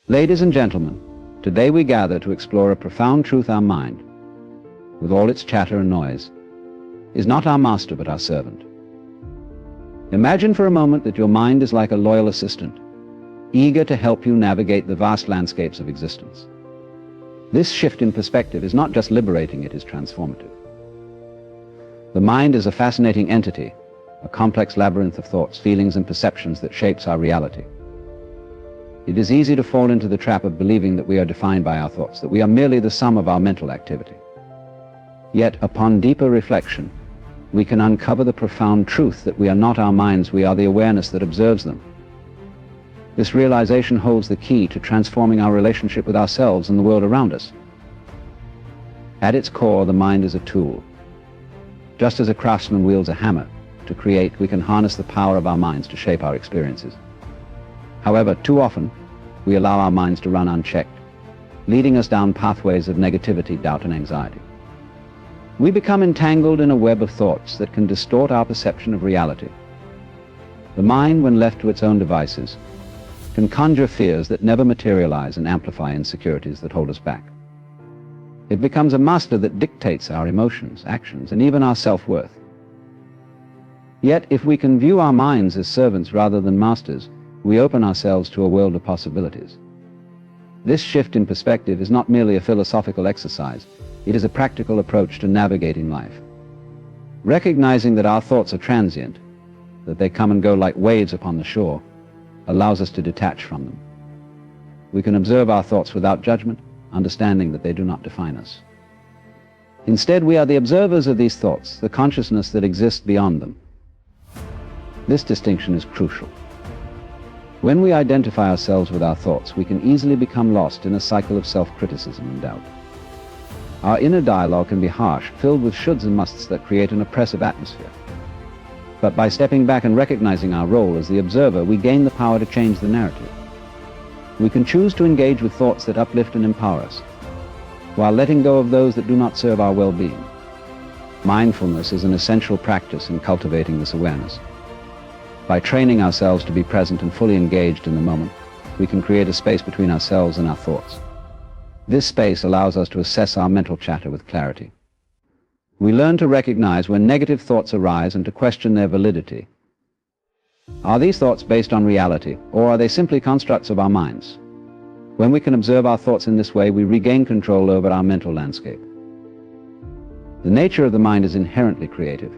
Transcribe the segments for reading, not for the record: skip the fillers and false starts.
Ladies and gentlemen, today we gather to explore a profound truth. Our mind, with all its chatter and noise, is not our master but our servant. Imagine for a moment that your mind is like a loyal assistant, eager to help you navigate the vast landscapes of existence. This shift in perspective is not just liberating, it is transformative. The mind is a fascinating entity, a complex labyrinth of thoughts, feelings, and perceptions that shapes our reality. It is easy to fall into the trap of believing that we are defined by our thoughts, that we are merely the sum of our mental activity. Yet, upon deeper reflection, we can uncover the profound truth that we are not our minds, we are the awareness that observes them. This realization holds the key to transforming our relationship with ourselves and the world around us. At its core, the mind is a tool. Just as a craftsman wields a hammer to create, we can harness the power of our minds to shape our experiences. However, too often, we allow our minds to run unchecked, leading us down pathways of negativity, doubt, and anxiety. We become entangled in a web of thoughts that can distort our perception of reality. The mind, when left to its own devices, can conjure fears that never materialize and amplify insecurities that hold us back. It becomes a master that dictates our emotions, actions, and even our self-worth. Yet, if we can view our minds as servants rather than masters, we open ourselves to a world of possibilities. This shift in perspective is not merely a philosophical exercise, it is a practical approach to navigating life. Recognizing that our thoughts are transient, that they come and go like waves upon the shore, allows us to detach from them. We can observe our thoughts without judgment, understanding that they do not define us. Instead, we are the observers of these thoughts, the consciousness that exists beyond them. This distinction is crucial. When we identify ourselves with our thoughts, we can easily become lost in a cycle of self-criticism and doubt. Our inner dialogue can be harsh, filled with shoulds and musts that create an oppressive atmosphere. But by stepping back and recognizing our role as the observer, we gain the power to change the narrative. We can choose to engage with thoughts that uplift and empower us, while letting go of those that do not serve our well-being. Mindfulness is an essential practice in cultivating this awareness. By training ourselves to be present and fully engaged in the moment, we can create a space between ourselves and our thoughts. This space allows us to assess our mental chatter with clarity. We learn to recognize when negative thoughts arise and to question their validity. Are these thoughts based on reality, or are they simply constructs of our minds? When we can observe our thoughts in this way, we regain control over our mental landscape. The nature of the mind is inherently creative.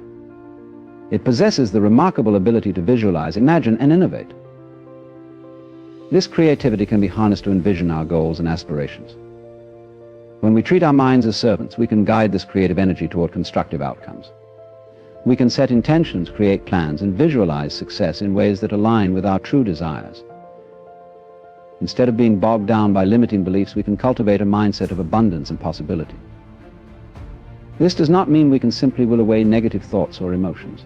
It possesses the remarkable ability to visualize, imagine, and innovate. This creativity can be harnessed to envision our goals and aspirations. When we treat our minds as servants, we can guide this creative energy toward constructive outcomes. We can set intentions, create plans, and visualize success in ways that align with our true desires. Instead of being bogged down by limiting beliefs, we can cultivate a mindset of abundance and possibility. This does not mean we can simply will away negative thoughts or emotions.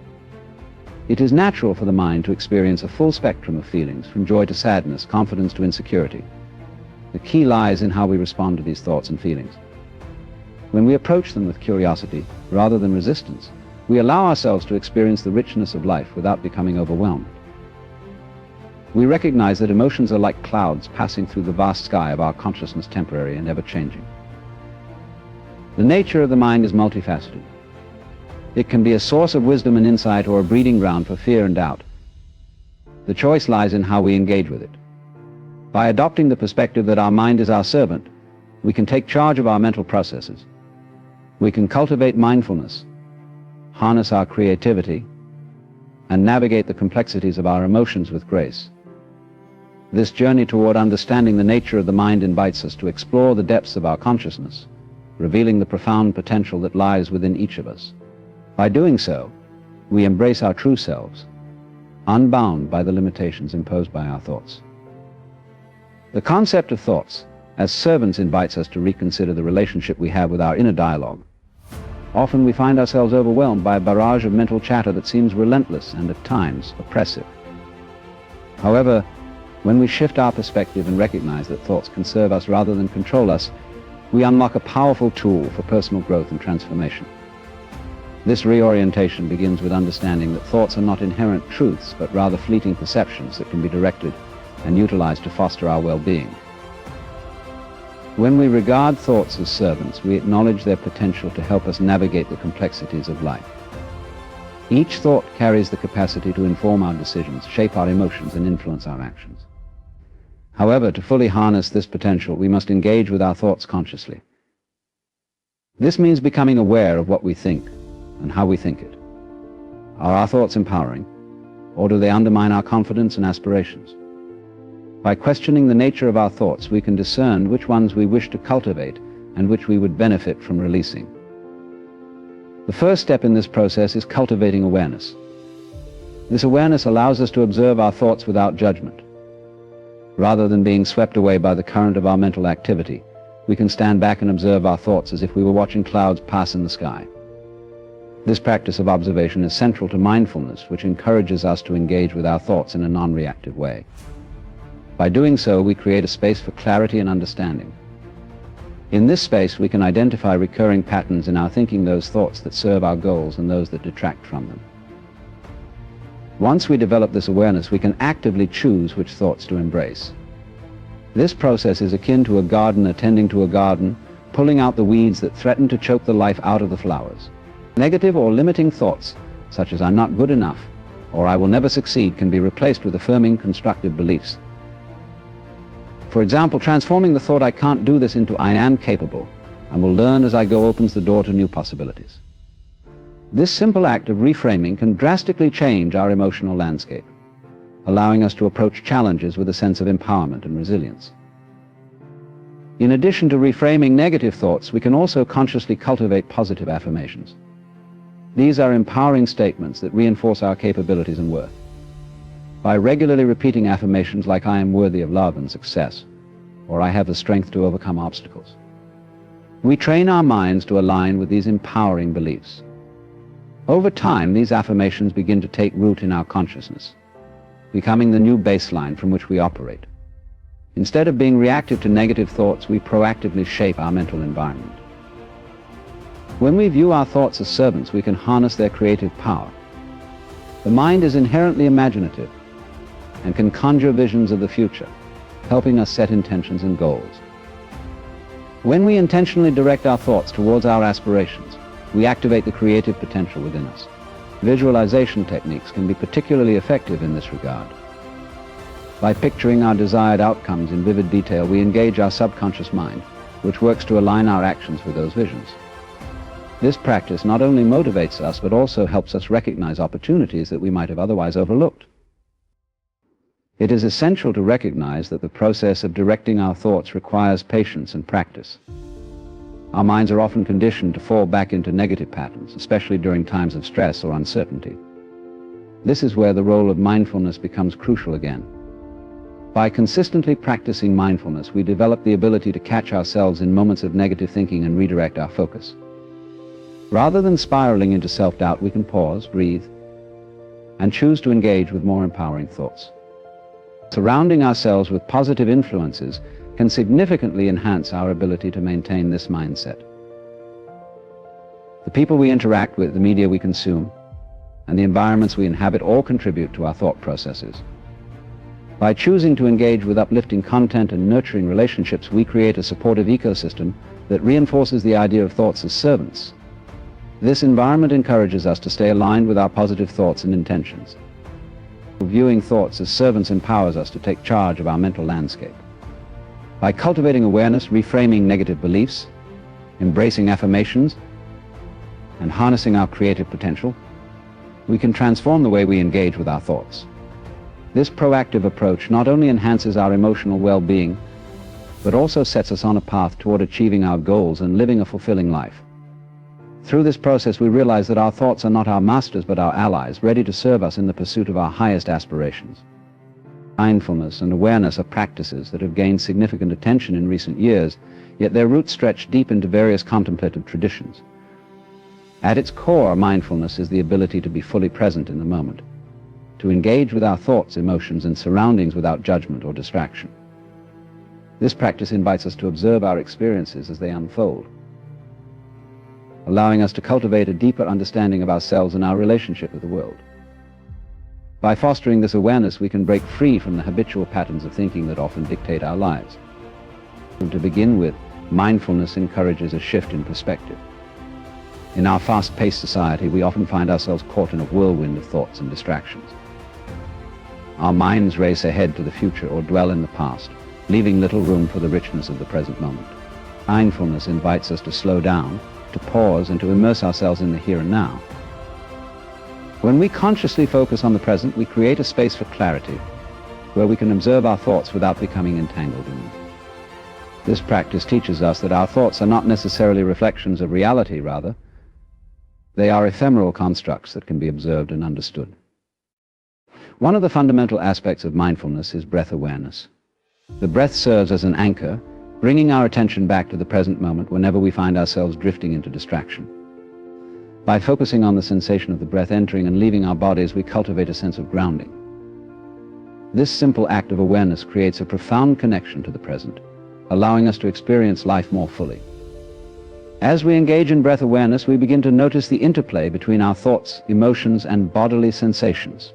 It is natural for the mind to experience a full spectrum of feelings, from joy to sadness, confidence to insecurity. The key lies in how we respond to these thoughts and feelings. When we approach them with curiosity rather than resistance, we allow ourselves to experience the richness of life without becoming overwhelmed. We recognize that emotions are like clouds passing through the vast sky of our consciousness, temporary and ever-changing. The nature of the mind is multifaceted. It can be a source of wisdom and insight, or a breeding ground for fear and doubt. The choice lies in how we engage with it. By adopting the perspective that our mind is our servant, we can take charge of our mental processes. We can cultivate mindfulness, harness our creativity, and navigate the complexities of our emotions with grace. This journey toward understanding the nature of the mind invites us to explore the depths of our consciousness, revealing the profound potential that lies within each of us. By doing so, we embrace our true selves, unbound by the limitations imposed by our thoughts. The concept of thoughts as servants invites us to reconsider the relationship we have with our inner dialogue. Often we find ourselves overwhelmed by a barrage of mental chatter that seems relentless and at times oppressive. However, when we shift our perspective and recognize that thoughts can serve us rather than control us, we unlock a powerful tool for personal growth and transformation. This reorientation begins with understanding that thoughts are not inherent truths, but rather fleeting perceptions that can be directed and utilized to foster our well-being. When we regard thoughts as servants, we acknowledge their potential to help us navigate the complexities of life. Each thought carries the capacity to inform our decisions, shape our emotions, and influence our actions. However, to fully harness this potential, we must engage with our thoughts consciously. This means becoming aware of what we think and how we think it. Are our thoughts empowering, or do they undermine our confidence and aspirations? By questioning the nature of our thoughts, we can discern which ones we wish to cultivate and which we would benefit from releasing. The first step in this process is cultivating awareness. This awareness allows us to observe our thoughts without judgment. Rather than being swept away by the current of our mental activity, we can stand back and observe our thoughts as if we were watching clouds pass in the sky. This practice of observation is central to mindfulness, which encourages us to engage with our thoughts in a non-reactive way. By doing so, we create a space for clarity and understanding. In this space, we can identify recurring patterns in our thinking, those thoughts that serve our goals and those that detract from them. Once we develop this awareness, we can actively choose which thoughts to embrace. This process is akin to a gardener tending to a garden, pulling out the weeds that threaten to choke the life out of the flowers. Negative or limiting thoughts, such as "I'm not good enough" or "I will never succeed," can be replaced with affirming, constructive beliefs. For example, transforming the thought "I can't do this" into "I am capable and will learn as I go" opens the door to new possibilities. This simple act of reframing can drastically change our emotional landscape, allowing us to approach challenges with a sense of empowerment and resilience. In addition to reframing negative thoughts, we can also consciously cultivate positive affirmations. These are empowering statements that reinforce our capabilities and worth. By regularly repeating affirmations like "I am worthy of love and success," or "I have the strength to overcome obstacles," we train our minds to align with these empowering beliefs. Over time, these affirmations begin to take root in our consciousness, becoming the new baseline from which we operate. Instead of being reactive to negative thoughts, we proactively shape our mental environment. When we view our thoughts as servants, we can harness their creative power. The mind is inherently imaginative and can conjure visions of the future, helping us set intentions and goals. When we intentionally direct our thoughts towards our aspirations, we activate the creative potential within us. Visualization techniques can be particularly effective in this regard. By picturing our desired outcomes in vivid detail, we engage our subconscious mind, which works to align our actions with those visions. This practice not only motivates us, but also helps us recognize opportunities that we might have otherwise overlooked. It is essential to recognize that the process of directing our thoughts requires patience and practice. Our minds are often conditioned to fall back into negative patterns, especially during times of stress or uncertainty. This is where the role of mindfulness becomes crucial again. By consistently practicing mindfulness, we develop the ability to catch ourselves in moments of negative thinking and redirect our focus. Rather than spiraling into self-doubt, we can pause, breathe, and choose to engage with more empowering thoughts. Surrounding ourselves with positive influences can significantly enhance our ability to maintain this mindset. The people we interact with, the media we consume, and the environments we inhabit all contribute to our thought processes. By choosing to engage with uplifting content and nurturing relationships, we create a supportive ecosystem that reinforces the idea of thoughts as servants. This environment encourages us to stay aligned with our positive thoughts and intentions. Viewing thoughts as servants empowers us to take charge of our mental landscape. By cultivating awareness, reframing negative beliefs, embracing affirmations, and harnessing our creative potential, we can transform the way we engage with our thoughts. This proactive approach not only enhances our emotional well-being, but also sets us on a path toward achieving our goals and living a fulfilling life. Through this process, we realize that our thoughts are not our masters, but our allies, ready to serve us in the pursuit of our highest aspirations. Mindfulness and awareness are practices that have gained significant attention in recent years, yet their roots stretch deep into various contemplative traditions. At its core, mindfulness is the ability to be fully present in the moment, to engage with our thoughts, emotions, and surroundings without judgment or distraction. This practice invites us to observe our experiences as they unfold, allowing us to cultivate a deeper understanding of ourselves and our relationship with the world. By fostering this awareness, we can break free from the habitual patterns of thinking that often dictate our lives. To begin with, mindfulness encourages a shift in perspective. In our fast-paced society, we often find ourselves caught in a whirlwind of thoughts and distractions. Our minds race ahead to the future or dwell in the past, leaving little room for the richness of the present moment. Mindfulness invites us to slow down, to pause, and to immerse ourselves in the here and now. When we consciously focus on the present, we create a space for clarity, where we can observe our thoughts without becoming entangled in them. This practice teaches us that our thoughts are not necessarily reflections of reality, rather. They are ephemeral constructs that can be observed and understood. One of the fundamental aspects of mindfulness is breath awareness. The breath serves as an anchor, bringing our attention back to the present moment whenever we find ourselves drifting into distraction. By focusing on the sensation of the breath entering and leaving our bodies, we cultivate a sense of grounding. This simple act of awareness creates a profound connection to the present, allowing us to experience life more fully. As we engage in breath awareness, we begin to notice the interplay between our thoughts, emotions, and bodily sensations.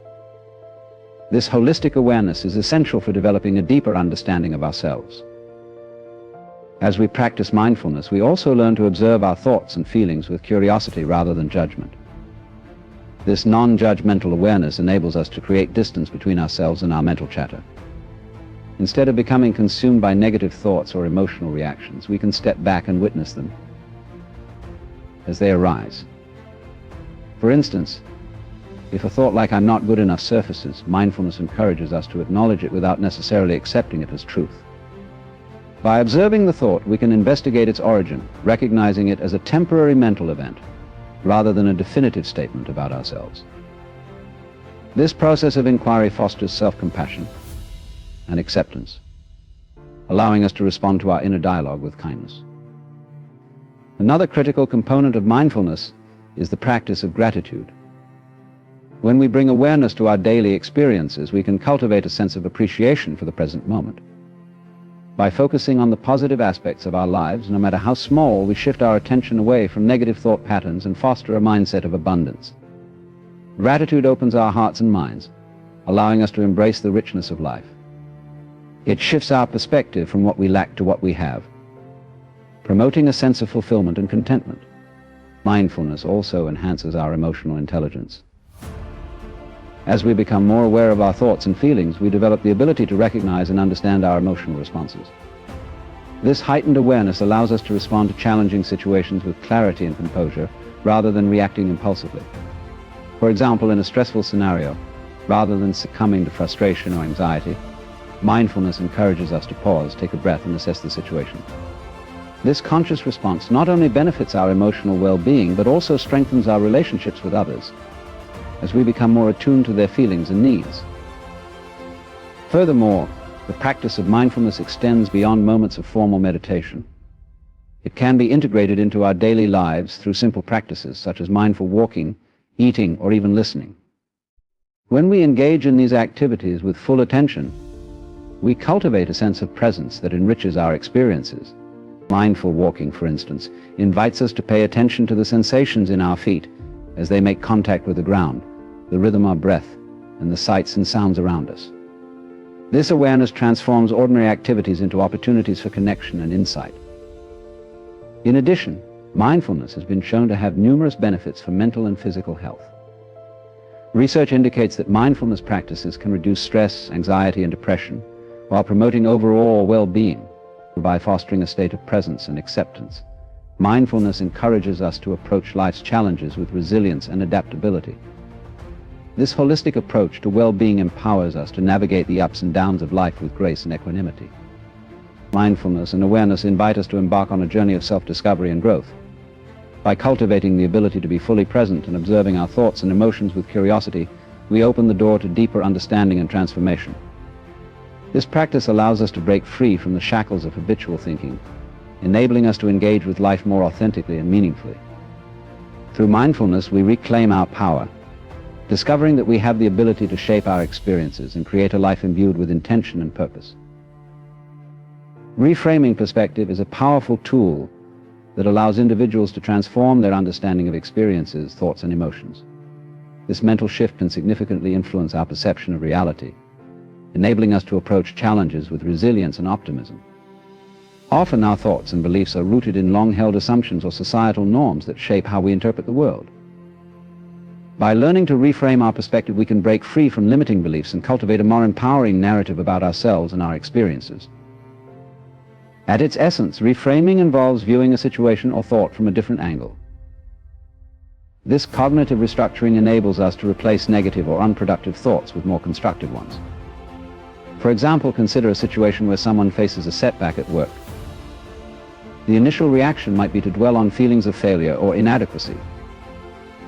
This holistic awareness is essential for developing a deeper understanding of ourselves. As we practice mindfulness, we also learn to observe our thoughts and feelings with curiosity rather than judgment. This non-judgmental awareness enables us to create distance between ourselves and our mental chatter. Instead of becoming consumed by negative thoughts or emotional reactions, we can step back and witness them as they arise. For instance, if a thought like "I'm not good enough" surfaces, mindfulness encourages us to acknowledge it without necessarily accepting it as truth. By observing the thought, we can investigate its origin, recognizing it as a temporary mental event, rather than a definitive statement about ourselves. This process of inquiry fosters self-compassion and acceptance, allowing us to respond to our inner dialogue with kindness. Another critical component of mindfulness is the practice of gratitude. When we bring awareness to our daily experiences, we can cultivate a sense of appreciation for the present moment. By focusing on the positive aspects of our lives, no matter how small, we shift our attention away from negative thought patterns and foster a mindset of abundance. Gratitude opens our hearts and minds, allowing us to embrace the richness of life. It shifts our perspective from what we lack to what we have, promoting a sense of fulfillment and contentment. Mindfulness also enhances our emotional intelligence. As we become more aware of our thoughts and feelings, we develop the ability to recognize and understand our emotional responses. This heightened awareness allows us to respond to challenging situations with clarity and composure, rather than reacting impulsively. For example, in a stressful scenario, rather than succumbing to frustration or anxiety, mindfulness encourages us to pause, take a breath, and assess the situation. This conscious response not only benefits our emotional well-being, but also strengthens our relationships with others, as we become more attuned to their feelings and needs. Furthermore, the practice of mindfulness extends beyond moments of formal meditation. It can be integrated into our daily lives through simple practices such as mindful walking, eating, or even listening. When we engage in these activities with full attention, we cultivate a sense of presence that enriches our experiences. Mindful walking, for instance, invites us to pay attention to the sensations in our feet as they make contact with the ground, the rhythm of breath, and the sights and sounds around us. This awareness transforms ordinary activities into opportunities for connection and insight. In addition, mindfulness has been shown to have numerous benefits for mental and physical health. Research indicates that mindfulness practices can reduce stress, anxiety, and depression, while promoting overall well-being by fostering a state of presence and acceptance. Mindfulness encourages us to approach life's challenges with resilience and adaptability. This holistic approach to well-being empowers us to navigate the ups and downs of life with grace and equanimity. Mindfulness and awareness invite us to embark on a journey of self-discovery and growth. By cultivating the ability to be fully present and observing our thoughts and emotions with curiosity, we open the door to deeper understanding and transformation. This practice allows us to break free from the shackles of habitual thinking, enabling us to engage with life more authentically and meaningfully. Through mindfulness, we reclaim our power, discovering that we have the ability to shape our experiences and create a life imbued with intention and purpose. Reframing perspective is a powerful tool that allows individuals to transform their understanding of experiences, thoughts, and emotions. This mental shift can significantly influence our perception of reality, enabling us to approach challenges with resilience and optimism. Often our thoughts and beliefs are rooted in long-held assumptions or societal norms that shape how we interpret the world. By learning to reframe our perspective, we can break free from limiting beliefs and cultivate a more empowering narrative about ourselves and our experiences. At its essence, reframing involves viewing a situation or thought from a different angle. This cognitive restructuring enables us to replace negative or unproductive thoughts with more constructive ones. For example, consider a situation where someone faces a setback at work. The initial reaction might be to dwell on feelings of failure or inadequacy.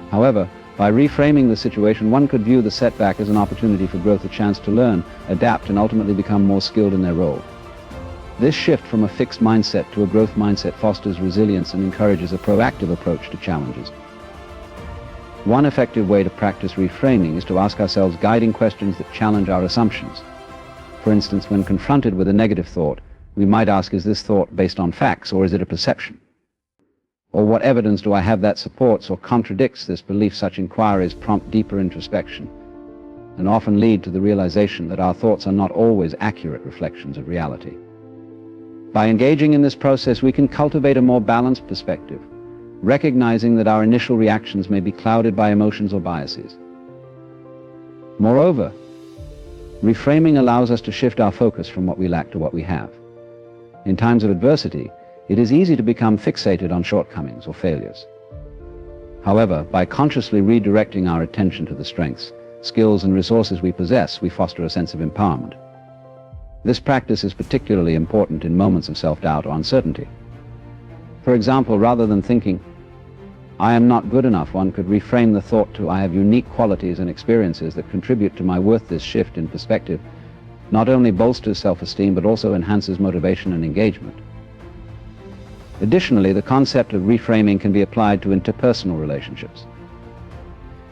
However, by reframing the situation, one could view the setback as an opportunity for growth, a chance to learn, adapt, and ultimately become more skilled in their role. This shift from a fixed mindset to a growth mindset fosters resilience and encourages a proactive approach to challenges. One effective way to practice reframing is to ask ourselves guiding questions that challenge our assumptions. For instance, when confronted with a negative thought, we might ask, is this thought based on facts or is it a perception? Or what evidence do I have that supports or contradicts this belief? Such inquiries prompt deeper introspection and often lead to the realization that our thoughts are not always accurate reflections of reality. By engaging in this process, we can cultivate a more balanced perspective, recognizing that our initial reactions may be clouded by emotions or biases. Moreover, reframing allows us to shift our focus from what we lack to what we have. In times of adversity, it is easy to become fixated on shortcomings or failures. However, by consciously redirecting our attention to the strengths, skills, and resources we possess, we foster a sense of empowerment. This practice is particularly important in moments of self-doubt or uncertainty. For example, rather than thinking, I am not good enough, one could reframe the thought to, I have unique qualities and experiences that contribute to my worth. This shift in perspective not only bolsters self-esteem but also enhances motivation and engagement. Additionally, the concept of reframing can be applied to interpersonal relationships.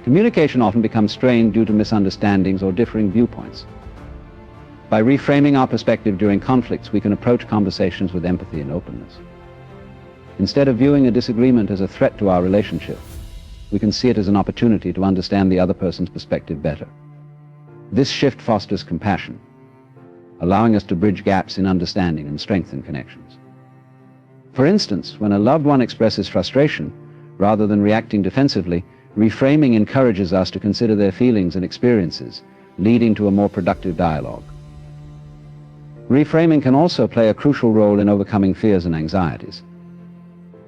Communication often becomes strained due to misunderstandings or differing viewpoints. By reframing our perspective during conflicts, we can approach conversations with empathy and openness. Instead of viewing a disagreement as a threat to our relationship, we can see it as an opportunity to understand the other person's perspective better. This shift fosters compassion, allowing us to bridge gaps in understanding and strengthen connections. For instance, when a loved one expresses frustration, rather than reacting defensively, reframing encourages us to consider their feelings and experiences, leading to a more productive dialogue. Reframing can also play a crucial role in overcoming fears and anxieties.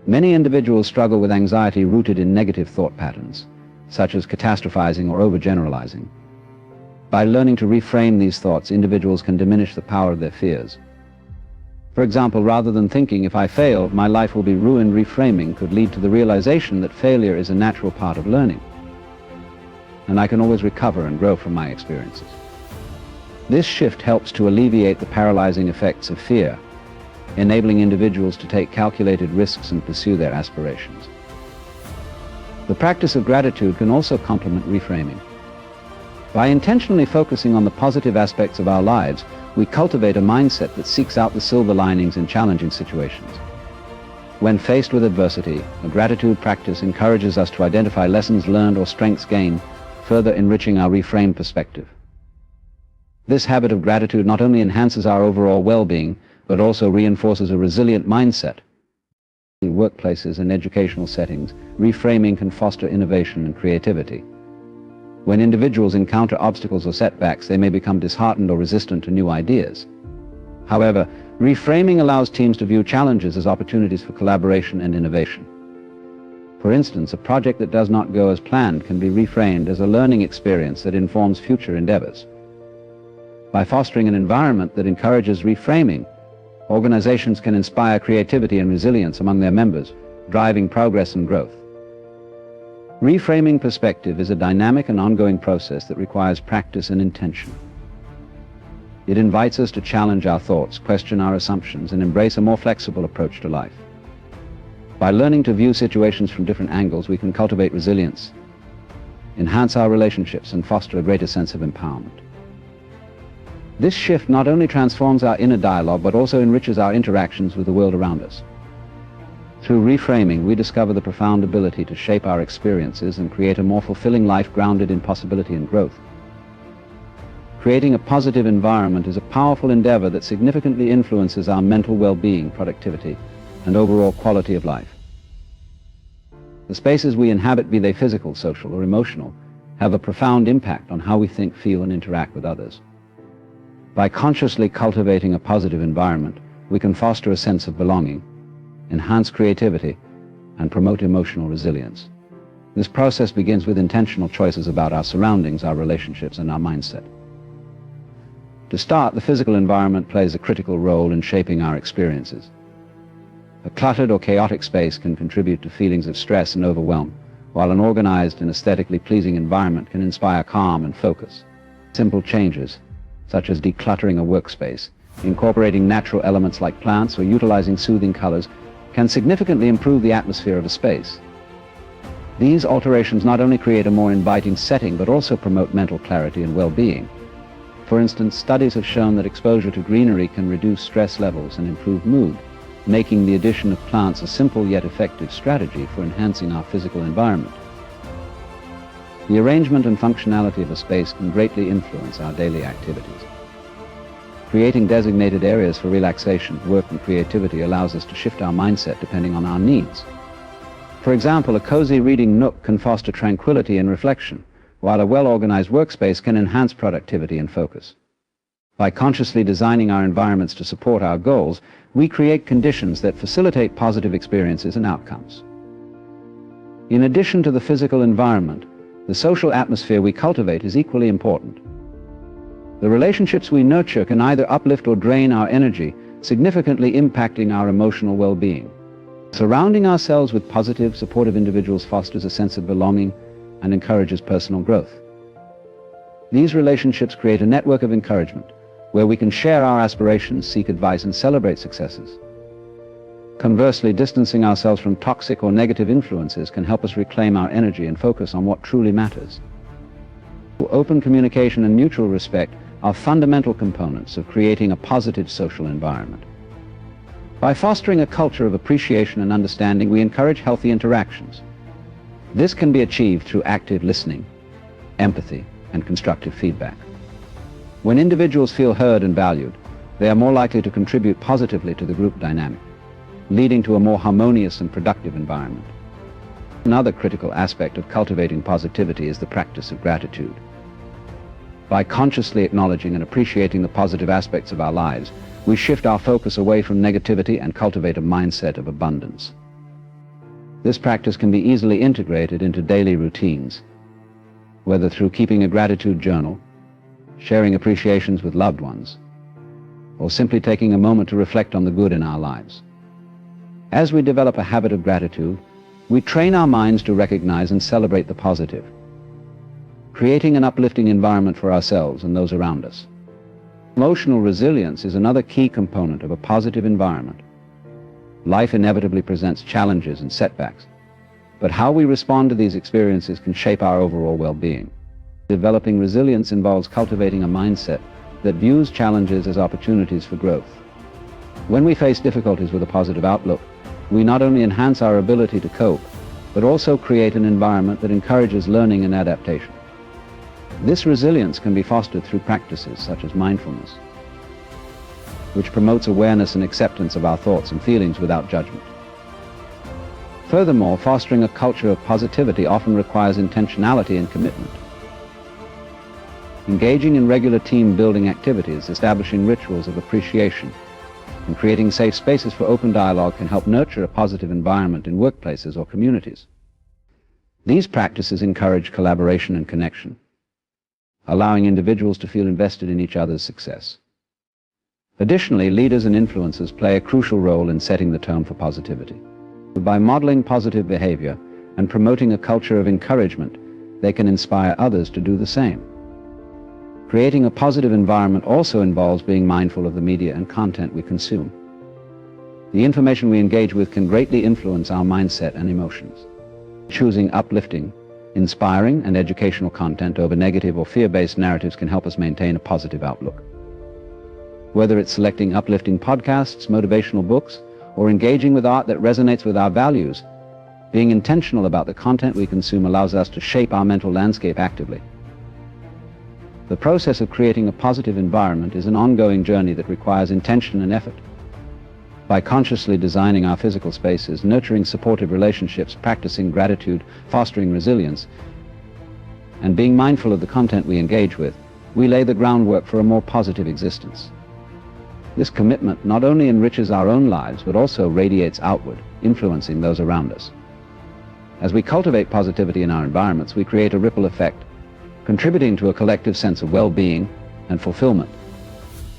Many individuals struggle with anxiety rooted in negative thought patterns, such as catastrophizing or overgeneralizing. By learning to reframe these thoughts, individuals can diminish the power of their fears. For example, rather than thinking, if I fail, my life will be ruined, reframing could lead to the realization that failure is a natural part of learning, and I can always recover and grow from my experiences. This shift helps to alleviate the paralyzing effects of fear, enabling individuals to take calculated risks and pursue their aspirations. The practice of gratitude can also complement reframing. By intentionally focusing on the positive aspects of our lives, we cultivate a mindset that seeks out the silver linings in challenging situations. When faced with adversity, a gratitude practice encourages us to identify lessons learned or strengths gained, further enriching our reframed perspective. This habit of gratitude not only enhances our overall well-being, but also reinforces a resilient mindset. In workplaces and educational settings, reframing can foster innovation and creativity. When individuals encounter obstacles or setbacks, they may become disheartened or resistant to new ideas. However, reframing allows teams to view challenges as opportunities for collaboration and innovation. For instance, a project that does not go as planned can be reframed as a learning experience that informs future endeavors. By fostering an environment that encourages reframing, organizations can inspire creativity and resilience among their members, driving progress and growth. Reframing perspective is a dynamic and ongoing process that requires practice and intention. It invites us to challenge our thoughts, question our assumptions, and embrace a more flexible approach to life. By learning to view situations from different angles, we can cultivate resilience, enhance our relationships, and foster a greater sense of empowerment. This shift not only transforms our inner dialogue, but also enriches our interactions with the world around us. Through reframing, we discover the profound ability to shape our experiences and create a more fulfilling life grounded in possibility and growth. Creating a positive environment is a powerful endeavor that significantly influences our mental well-being, productivity, and overall quality of life. The spaces we inhabit, be they physical, social, or emotional, have a profound impact on how we think, feel, and interact with others. By consciously cultivating a positive environment, we can foster a sense of belonging, enhance creativity, and promote emotional resilience. This process begins with intentional choices about our surroundings, our relationships, and our mindset. To start, the physical environment plays a critical role in shaping our experiences. A cluttered or chaotic space can contribute to feelings of stress and overwhelm, while an organized and aesthetically pleasing environment can inspire calm and focus. Simple changes, such as decluttering a workspace, incorporating natural elements like plants, or utilizing soothing colors, can significantly improve the atmosphere of a space. These alterations not only create a more inviting setting, but also promote mental clarity and well-being. For instance, studies have shown that exposure to greenery can reduce stress levels and improve mood, making the addition of plants a simple yet effective strategy for enhancing our physical environment. The arrangement and functionality of a space can greatly influence our daily activities. Creating designated areas for relaxation, work, and creativity allows us to shift our mindset depending on our needs. For example, a cozy reading nook can foster tranquility and reflection, while a well-organized workspace can enhance productivity and focus. By consciously designing our environments to support our goals, we create conditions that facilitate positive experiences and outcomes. In addition to the physical environment, the social atmosphere we cultivate is equally important. The relationships we nurture can either uplift or drain our energy, significantly impacting our emotional well-being. Surrounding ourselves with positive, supportive individuals fosters a sense of belonging and encourages personal growth. These relationships create a network of encouragement, where we can share our aspirations, seek advice, and celebrate successes. Conversely, distancing ourselves from toxic or negative influences can help us reclaim our energy and focus on what truly matters. Open communication and mutual respect are fundamental components of creating a positive social environment. By fostering a culture of appreciation and understanding, we encourage healthy interactions. This can be achieved through active listening, empathy, and constructive feedback. When individuals feel heard and valued, they are more likely to contribute positively to the group dynamic, leading to a more harmonious and productive environment. Another critical aspect of cultivating positivity is the practice of gratitude. By consciously acknowledging and appreciating the positive aspects of our lives, we shift our focus away from negativity and cultivate a mindset of abundance. This practice can be easily integrated into daily routines, whether through keeping a gratitude journal, sharing appreciations with loved ones, or simply taking a moment to reflect on the good in our lives. As we develop a habit of gratitude, we train our minds to recognize and celebrate the positive, creating an uplifting environment for ourselves and those around us. Emotional resilience is another key component of a positive environment. Life inevitably presents challenges and setbacks, but how we respond to these experiences can shape our overall well-being. Developing resilience involves cultivating a mindset that views challenges as opportunities for growth. When we face difficulties with a positive outlook, we not only enhance our ability to cope, but also create an environment that encourages learning and adaptation. This resilience can be fostered through practices such as mindfulness, which promotes awareness and acceptance of our thoughts and feelings without judgment. Furthermore, fostering a culture of positivity often requires intentionality and commitment. Engaging in regular team-building activities, establishing rituals of appreciation, and creating safe spaces for open dialogue can help nurture a positive environment in workplaces or communities. These practices encourage collaboration and connection, allowing individuals to feel invested in each other's success. Additionally, leaders and influencers play a crucial role in setting the tone for positivity. By modeling positive behavior and promoting a culture of encouragement, they can inspire others to do the same. Creating a positive environment also involves being mindful of the media and content we consume. The information we engage with can greatly influence our mindset and emotions. Choosing uplifting, inspiring, and educational content over negative or fear-based narratives can help us maintain a positive outlook. Whether it's selecting uplifting podcasts, motivational books, or engaging with art that resonates with our values, being intentional about the content we consume allows us to shape our mental landscape actively. The process of creating a positive environment is an ongoing journey that requires intention and effort. By consciously designing our physical spaces, nurturing supportive relationships, practicing gratitude, fostering resilience, and being mindful of the content we engage with, we lay the groundwork for a more positive existence. This commitment not only enriches our own lives, but also radiates outward, influencing those around us. As we cultivate positivity in our environments, we create a ripple effect, contributing to a collective sense of well-being and fulfillment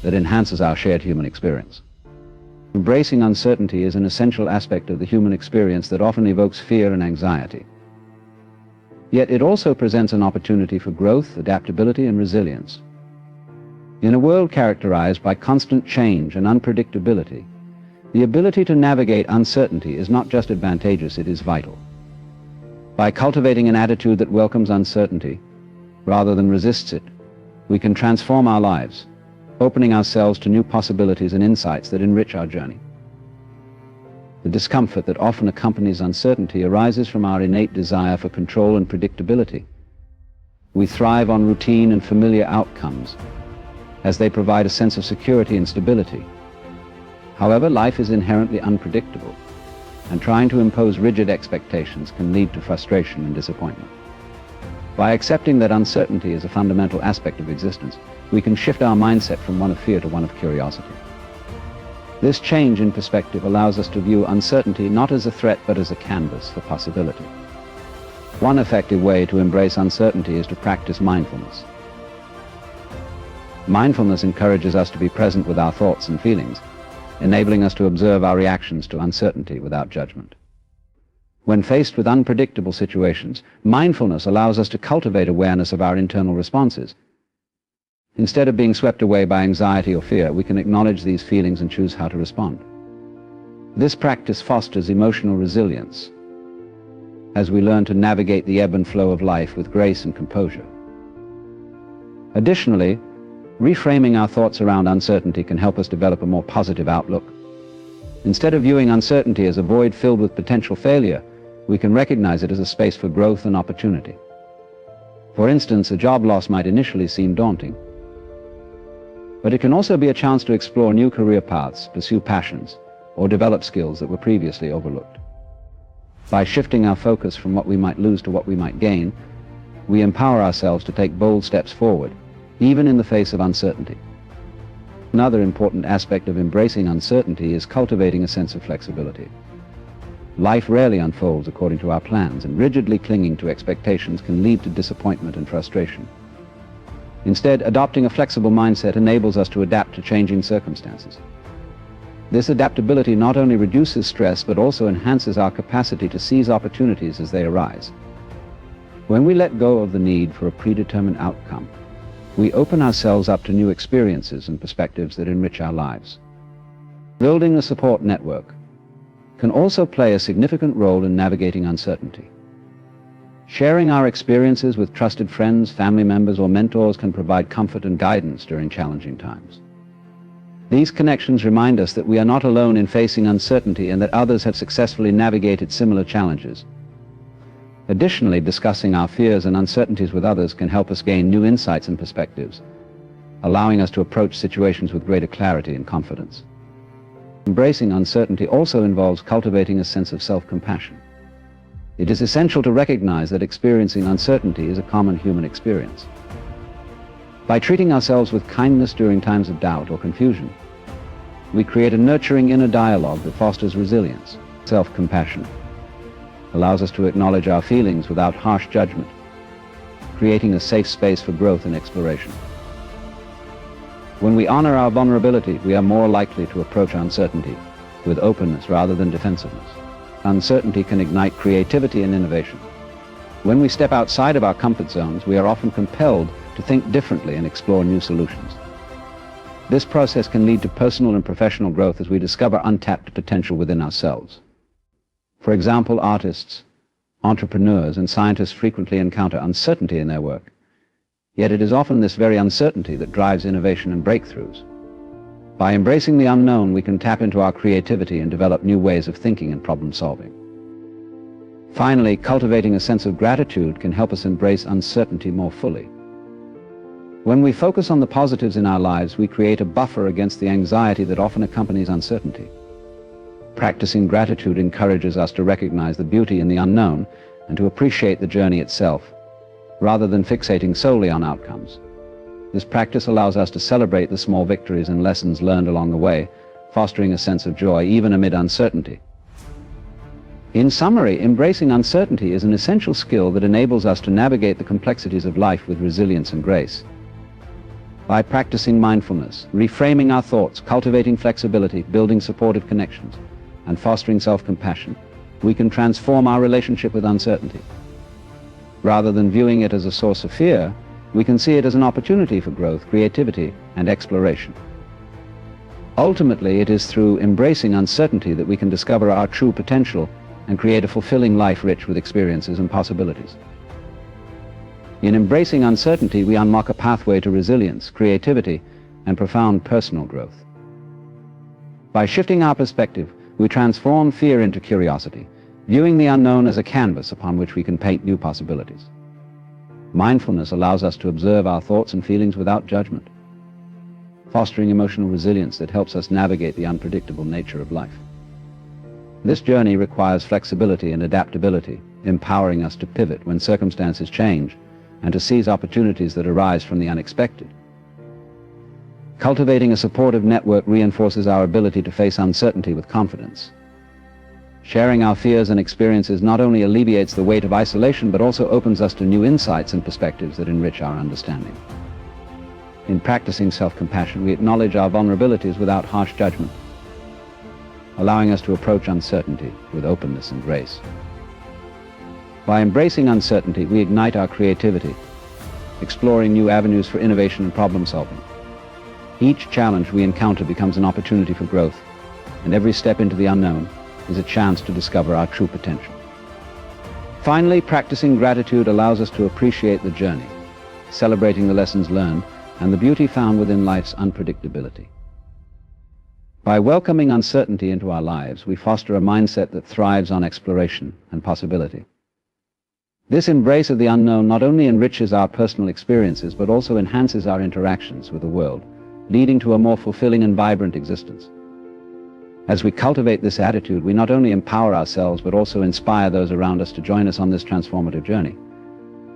that enhances our shared human experience. Embracing uncertainty is an essential aspect of the human experience that often evokes fear and anxiety. Yet it also presents an opportunity for growth, adaptability, and resilience. In a world characterized by constant change and unpredictability, the ability to navigate uncertainty is not just advantageous, it is vital. By cultivating an attitude that welcomes uncertainty rather than resists it, we can transform our lives, opening ourselves to new possibilities and insights that enrich our journey. The discomfort that often accompanies uncertainty arises from our innate desire for control and predictability. We thrive on routine and familiar outcomes, as they provide a sense of security and stability. However, life is inherently unpredictable, and trying to impose rigid expectations can lead to frustration and disappointment. By accepting that uncertainty is a fundamental aspect of existence, we can shift our mindset from one of fear to one of curiosity. This change in perspective allows us to view uncertainty not as a threat but as a canvas for possibility. One effective way to embrace uncertainty is to practice mindfulness. Mindfulness encourages us to be present with our thoughts and feelings, enabling us to observe our reactions to uncertainty without judgment. When faced with unpredictable situations, mindfulness allows us to cultivate awareness of our internal responses. Instead of being swept away by anxiety or fear, we can acknowledge these feelings and choose how to respond. This practice fosters emotional resilience as we learn to navigate the ebb and flow of life with grace and composure. Additionally, reframing our thoughts around uncertainty can help us develop a more positive outlook. Instead of viewing uncertainty as a void filled with potential failure, we can recognize it as a space for growth and opportunity. For instance, a job loss might initially seem daunting, but it can also be a chance to explore new career paths, pursue passions, or develop skills that were previously overlooked. By shifting our focus from what we might lose to what we might gain, we empower ourselves to take bold steps forward, even in the face of uncertainty. Another important aspect of embracing uncertainty is cultivating a sense of flexibility. Life rarely unfolds according to our plans, and rigidly clinging to expectations can lead to disappointment and frustration. Instead, adopting a flexible mindset enables us to adapt to changing circumstances. This adaptability not only reduces stress, but also enhances our capacity to seize opportunities as they arise. When we let go of the need for a predetermined outcome, we open ourselves up to new experiences and perspectives that enrich our lives. Building a support network can also play a significant role in navigating uncertainty. Sharing our experiences with trusted friends, family members, or mentors can provide comfort and guidance during challenging times. These connections remind us that we are not alone in facing uncertainty and that others have successfully navigated similar challenges. Additionally, discussing our fears and uncertainties with others can help us gain new insights and perspectives, allowing us to approach situations with greater clarity and confidence. Embracing uncertainty also involves cultivating a sense of self-compassion. It is essential to recognize that experiencing uncertainty is a common human experience. By treating ourselves with kindness during times of doubt or confusion, we create a nurturing inner dialogue that fosters resilience. Self-compassion allows us to acknowledge our feelings without harsh judgment, creating a safe space for growth and exploration. When we honor our vulnerability, we are more likely to approach uncertainty with openness rather than defensiveness. Uncertainty can ignite creativity and innovation. When we step outside of our comfort zones, we are often compelled to think differently and explore new solutions. This process can lead to personal and professional growth as we discover untapped potential within ourselves. For example, artists, entrepreneurs, and scientists frequently encounter uncertainty in their work. Yet it is often this very uncertainty that drives innovation and breakthroughs. By embracing the unknown, we can tap into our creativity and develop new ways of thinking and problem solving. Finally, cultivating a sense of gratitude can help us embrace uncertainty more fully. When we focus on the positives in our lives, we create a buffer against the anxiety that often accompanies uncertainty. Practicing gratitude encourages us to recognize the beauty in the unknown and to appreciate the journey itself, rather than fixating solely on outcomes. This practice allows us to celebrate the small victories and lessons learned along the way, fostering a sense of joy even amid uncertainty. In summary, embracing uncertainty is an essential skill that enables us to navigate the complexities of life with resilience and grace. By practicing mindfulness, reframing our thoughts, cultivating flexibility, building supportive connections, and fostering self-compassion, we can transform our relationship with uncertainty. Rather than viewing it as a source of fear, we can see it as an opportunity for growth, creativity, and exploration. Ultimately, it is through embracing uncertainty that we can discover our true potential and create a fulfilling life rich with experiences and possibilities. In embracing uncertainty, we unlock a pathway to resilience, creativity, and profound personal growth. By shifting our perspective, we transform fear into curiosity, viewing the unknown as a canvas upon which we can paint new possibilities. Mindfulness allows us to observe our thoughts and feelings without judgment, fostering emotional resilience that helps us navigate the unpredictable nature of life. This journey requires flexibility and adaptability, empowering us to pivot when circumstances change and to seize opportunities that arise from the unexpected. Cultivating a supportive network reinforces our ability to face uncertainty with confidence. Sharing our fears and experiences not only alleviates the weight of isolation, but also opens us to new insights and perspectives that enrich our understanding. In practicing self-compassion, we acknowledge our vulnerabilities without harsh judgment, allowing us to approach uncertainty with openness and grace. By embracing uncertainty, we ignite our creativity, exploring new avenues for innovation and problem solving. Each challenge we encounter becomes an opportunity for growth, and every step into the unknown is a chance to discover our true potential. Finally, practicing gratitude allows us to appreciate the journey, celebrating the lessons learned and the beauty found within life's unpredictability. By welcoming uncertainty into our lives, we foster a mindset that thrives on exploration and possibility. This embrace of the unknown not only enriches our personal experiences, but also enhances our interactions with the world, leading to a more fulfilling and vibrant existence. As we cultivate this attitude, we not only empower ourselves, but also inspire those around us to join us on this transformative journey,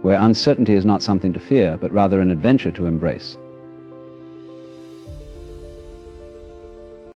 where uncertainty is not something to fear, but rather an adventure to embrace.